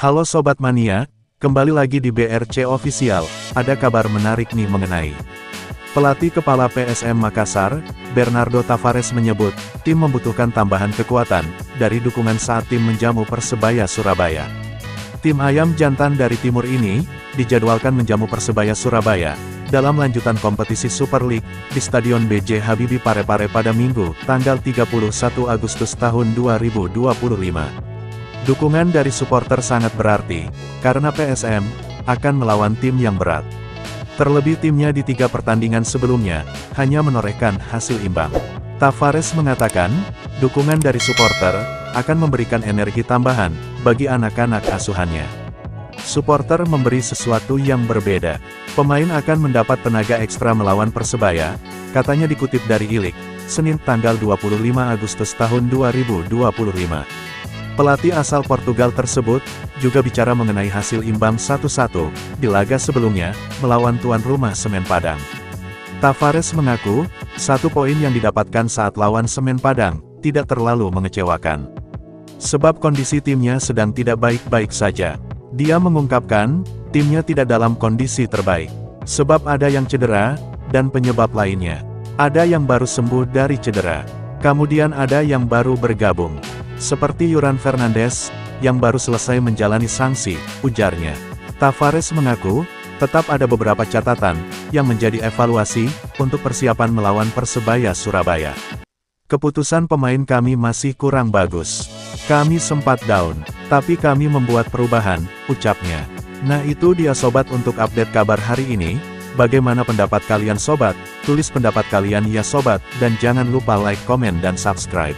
Halo Sobat Mania, kembali lagi di BRC Official. Ada kabar menarik nih mengenai pelatih kepala PSM Makassar, Bernardo Tavares menyebut, tim membutuhkan tambahan kekuatan dari dukungan saat tim menjamu Persebaya Surabaya. Tim ayam jantan dari timur ini dijadwalkan menjamu Persebaya Surabaya dalam lanjutan kompetisi Super League di Stadion B.J. Habibie Parepare pada Minggu, tanggal 31 Agustus tahun 2025. Dukungan dari supporter sangat berarti, karena PSM akan melawan tim yang berat. Terlebih timnya di 3 pertandingan sebelumnya, hanya menorehkan hasil imbang. Tavares mengatakan, dukungan dari supporter akan memberikan energi tambahan bagi anak-anak asuhannya. Supporter memberi sesuatu yang berbeda. Pemain akan mendapat tenaga ekstra melawan Persebaya, katanya dikutip dari Ilik, Senin tanggal 25 Agustus tahun 2025. Pelatih asal Portugal tersebut juga bicara mengenai hasil imbang 1-1 di laga sebelumnya melawan tuan rumah Semen Padang. Tavares mengaku, 1 poin yang didapatkan saat lawan Semen Padang tidak terlalu mengecewakan. Sebab kondisi timnya sedang tidak baik-baik saja. Dia mengungkapkan, timnya tidak dalam kondisi terbaik. Sebab ada yang cedera, dan penyebab lainnya. Ada yang baru sembuh dari cedera. Kemudian ada yang baru bergabung. Seperti Yuran Fernandes, yang baru selesai menjalani sanksi, ujarnya. Tavares mengaku, tetap ada beberapa catatan, yang menjadi evaluasi, untuk persiapan melawan Persebaya Surabaya. Keputusan pemain kami masih kurang bagus. Kami sempat down, tapi kami membuat perubahan, ucapnya. Nah itu dia sobat untuk update kabar hari ini. Bagaimana pendapat kalian sobat? Tulis pendapat kalian ya sobat, dan jangan lupa like, komen dan subscribe.